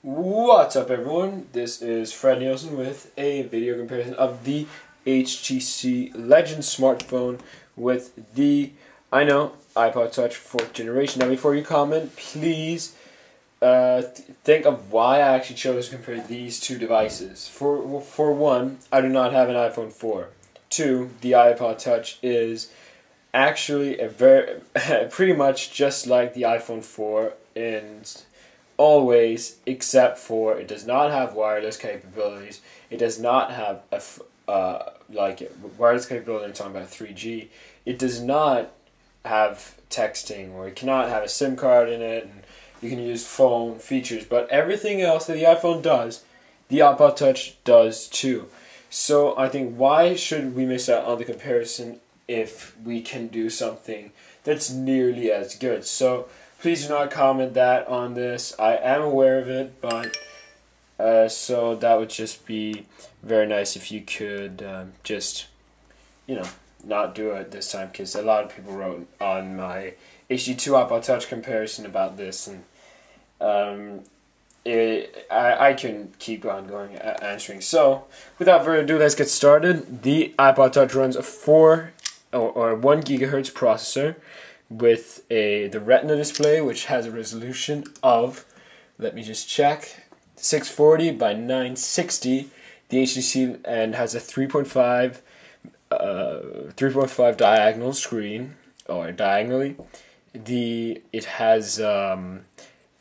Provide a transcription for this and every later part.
What's up, everyone? This is Fred Nielsen with a video comparison of the HTC Legend smartphone with the, iPod Touch 4th generation. Now, before you comment, please think of why I actually chose to compare these two devices. For one, I do not have an iPhone 4. Two, the iPod Touch is actually pretty much just like the iPhone 4 in always, except for it does not have wireless capabilities. It does not have wireless capability. I'm talking about 3G. It does not have texting, or it cannot have a SIM card in it, and you can use phone features. But everything else that the iPhone does, the iPod Touch does too. So I think, why should we miss out on the comparison if we can do something that's nearly as good? So please do not comment that on this. I am aware of it, but so that would just be very nice if you could just, not do it this time, because a lot of people wrote on my HD2 iPod Touch comparison about this, and I can keep on going answering. So without further ado, let's get started. The iPod Touch runs a 1 gigahertz processor with the Retina display, which has a resolution of, let me just check, 640 by 960. The HTC and has a 3.5 diagonal screen, or diagonally. It has I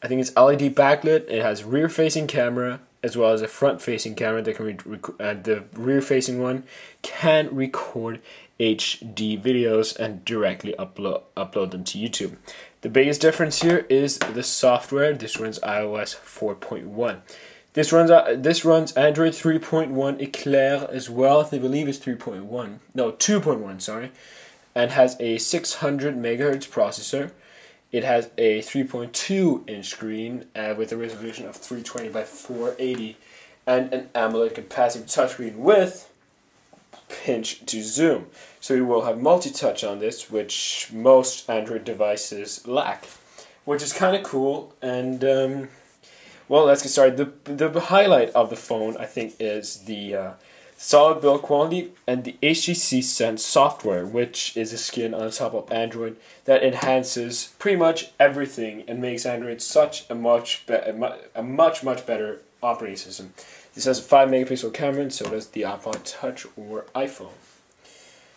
think it's LED backlit. It has rear-facing camera as well as a front-facing camera that can the rear-facing one can record HD videos and directly upload them to YouTube. The biggest difference here is the software. This runs iOS 4.1. This runs Android 3.1 Eclair as well. I believe it's 3.1. No, 2.1, sorry. And has a 600 megahertz processor. It has a 3.2-inch screen with a resolution of 320 by 480 and an AMOLED capacitive touchscreen with pinch to zoom. So you will have multi-touch on this, which most Android devices lack, which is kind of cool. And well, let's get started. The highlight of the phone, I think, is the solid build quality and the HTC Sense software, which is a skin on top of Android that enhances pretty much everything and makes Android such a much better operating system. This has a 5 megapixel camera, and so does the iPod Touch or iPhone.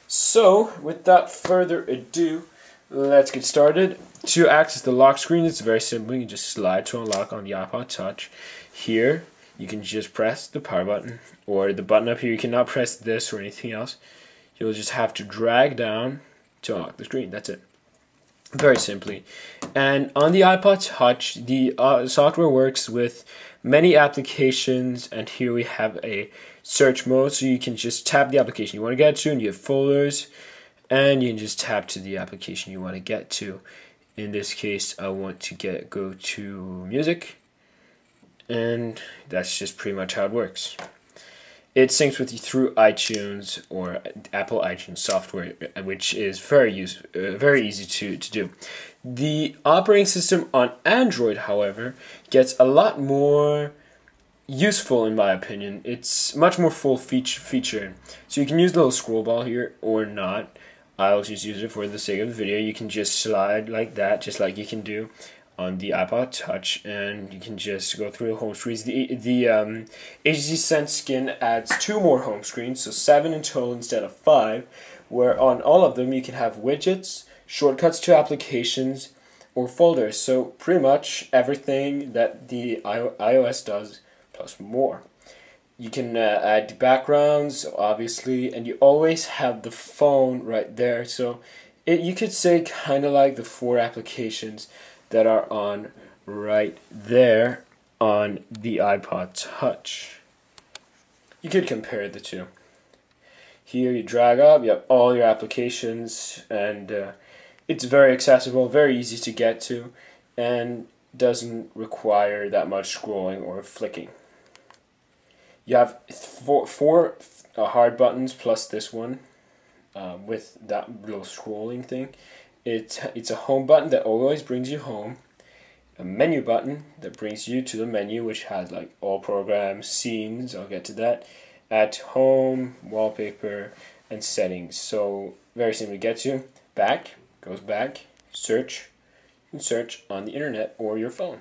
So, without further ado, let's get started. To access the lock screen, it's very simple. You just slide to unlock on the iPod Touch. Here, you can just press the power button, or the button up here. You cannot press this or anything else. You'll just have to drag down to unlock the screen. That's it. Very simply. And on the iPod Touch, the software works with many applications, and here we have a search mode, so you can just tap the application you want to get to, and you have folders, and you can just tap to the application you want to get to. In this case, I want to go to music, and that's just pretty much how it works. It syncs with you through iTunes or Apple iTunes software, which is very easy to do. The operating system on Android, however, gets a lot more useful in my opinion. It's much more full featured. So you can use the little scroll ball here or not. I'll just use it for the sake of the video. You can just slide like that, just like you can do on the iPod Touch, and you can just go through the home screens. The HTC Sense skin adds 2 more home screens, so 7 in total instead of 5, where on all of them you can have widgets, shortcuts to applications, or folders. So pretty much everything that the iOS does, plus more. You can add backgrounds, obviously, and you always have the phone right there. So you could say kind of like the 4 applications that are on right there on the iPod Touch. You could compare the two. Here you drag up, you have all your applications, and it's very accessible, very easy to get to, and doesn't require that much scrolling or flicking. You have four hard buttons plus this one with that little scrolling thing. It's a home button that always brings you home. a menu button that brings you to the menu, which has like all programs, scenes, I'll get to that, at home, wallpaper, and settings. So very simple to get to. Back, goes back, search, and search on the internet or your phone.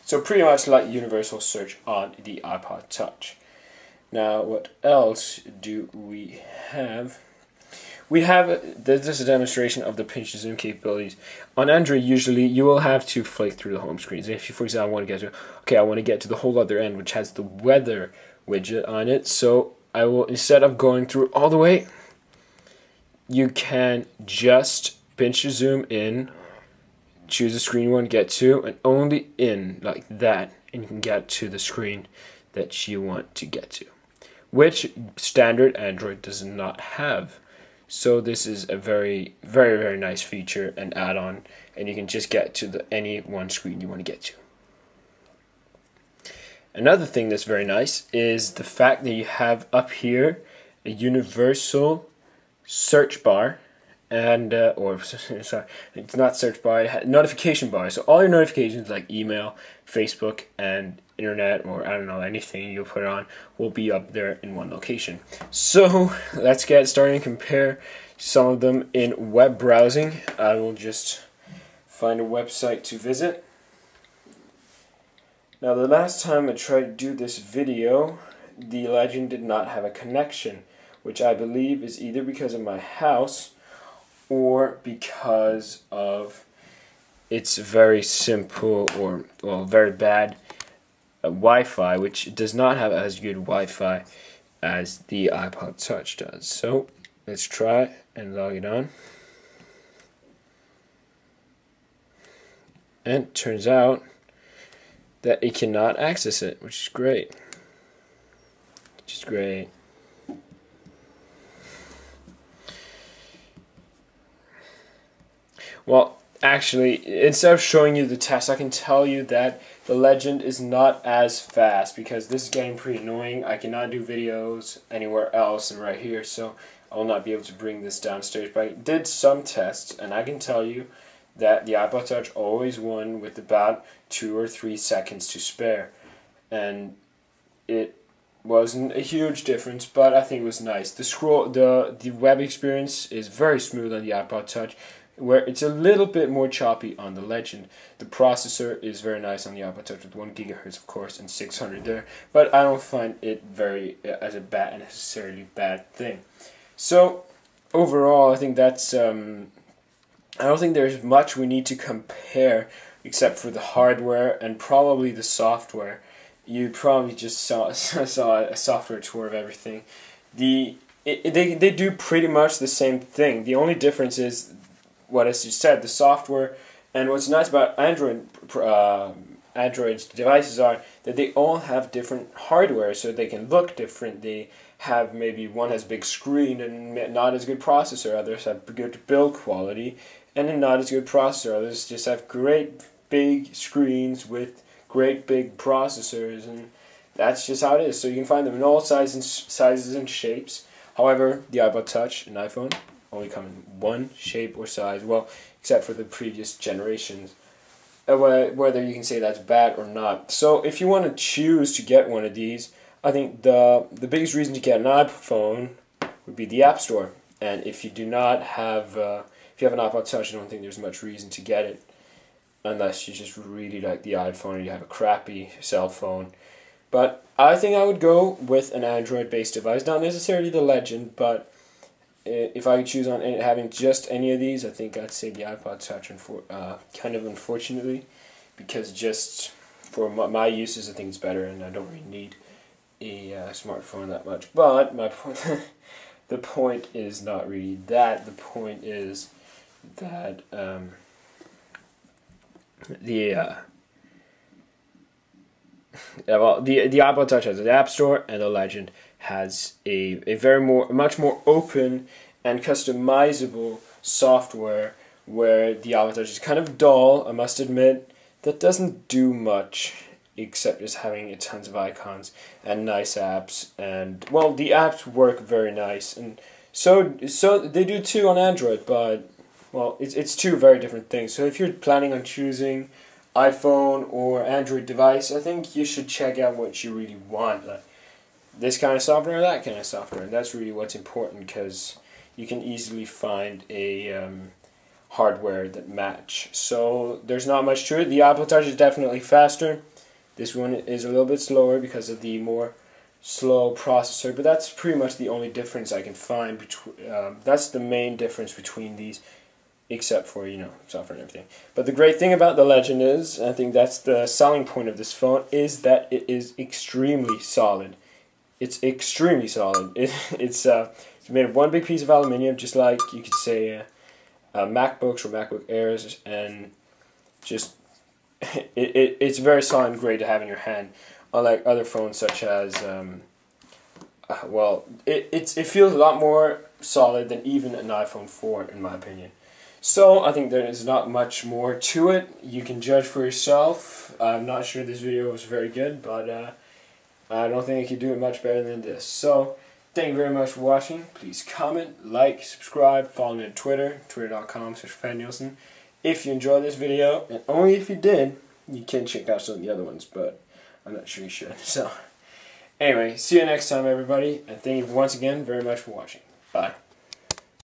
So pretty much like universal search on the iPod Touch. Now what else do we have? This is a demonstration of the pinch to zoom capabilities. On Android, usually you will have to flick through the home screens. If you, for example, want to get to, okay, I want to get to the whole other end, which has the weather widget on it. So I will, instead of going through all the way, you can just pinch to zoom in, choose the screen you want to get to, and only in like that, and you can get to the screen that you want to get to, which standard Android does not have. So this is a very, very, very nice feature and add-on, and you can just get to any one screen you want to get to. Another thing that's very nice is the fact that you have up here a universal search bar, and sorry, it's not search bar, it has notification bar. So all your notifications like email, Facebook, and internet, or I don't know, anything you put on will be up there in one location. So let's get started and compare some of them in web browsing. I will just find a website to visit. Now the last time I tried to do this video, the Legend did not have a connection, which I believe is either because of my house or because of its very simple or, well, very bad Wi-Fi, which does not have as good Wi-Fi as the iPod Touch does. So let's try and log it on. And it turns out that it cannot access it, which is great. Which is great. Well, actually, instead of showing you the test, I can tell you that the Legend is not as fast because this is getting pretty annoying. I cannot do videos anywhere else than right here, so I will not be able to bring this downstairs. But I did some tests, and I can tell you that the iPod Touch always won with about 2 or 3 seconds to spare. And it wasn't a huge difference, but I think it was nice. The web experience is very smooth on the iPod Touch, where it's a little bit more choppy on the Legend. The processor is very nice on the iPod Touch with 1 GHz, of course, and 600 there, but I don't find it very as a necessarily bad thing. So overall, I think that's I don't think there's much we need to compare except for the hardware and probably the software. You probably just saw a software tour of everything. They do pretty much the same thing. The only difference is what I just said, the software. And what's nice about Android's devices are that they all have different hardware, so they can look different. They have maybe one has big screen and not as good processor, others have good build quality and a not as good processor, others just have great big screens with great big processors, and that's just how it is. So you can find them in all sizes and shapes. However, the iPod Touch and iPhone only come in one shape or size, well, except for the previous generations, whether you can say that's bad or not. So if you want to choose to get one of these, I think the biggest reason to get an iPhone would be the App Store. And if you do not have, if you have an iPod Touch, I don't think there's much reason to get it, unless you just really like the iPhone or you have a crappy cell phone. But I think I would go with an Android-based device, not necessarily the Legend, but if I could choose on having just any of these, I think I'd say the iPod Touch, kind of unfortunately, because just for my uses, I think it's better, and I don't really need a smartphone that much. But my point, the point is not really that. The point is that the iPod Touch has the App Store, and the Legend has a much more open and customizable software, where the iPod Touch is kind of dull, I must admit, that doesn't do much except just having tons of icons and nice apps. And well, the apps work very nice, and so they do too on Android, but well, it's two very different things. So if you're planning on choosing iPhone or Android device, I think you should check out what you really want. Like this kind of software or that kind of software. And that's really what's important, because you can easily find a hardware that match. So there's not much to it. The Apple Touch is definitely faster. This one is a little bit slower because of the more slow processor, but that's pretty much the only difference I can find between. That's the main difference between these, except for, you know, software and everything. But the great thing about the Legend is, I think that's the selling point of this phone, is that it is extremely solid. It's extremely solid. It's made of one big piece of aluminium, just like you could say MacBooks or MacBook Airs, and just it's very solid and great to have in your hand. Unlike other phones such as, well, it feels a lot more solid than even an iPhone 4 in my opinion. So I think there is not much more to it. You can judge for yourself. I'm not sure this video was very good, but I don't think I could do it much better than this. So thank you very much for watching. Please comment, like, subscribe, follow me on Twitter, twitter.com/FanNielsen. If you enjoyed this video, and only if you did, you can check out some of the other ones, but I'm not sure you should. So anyway, see you next time, everybody, and thank you once again very much for watching. Bye.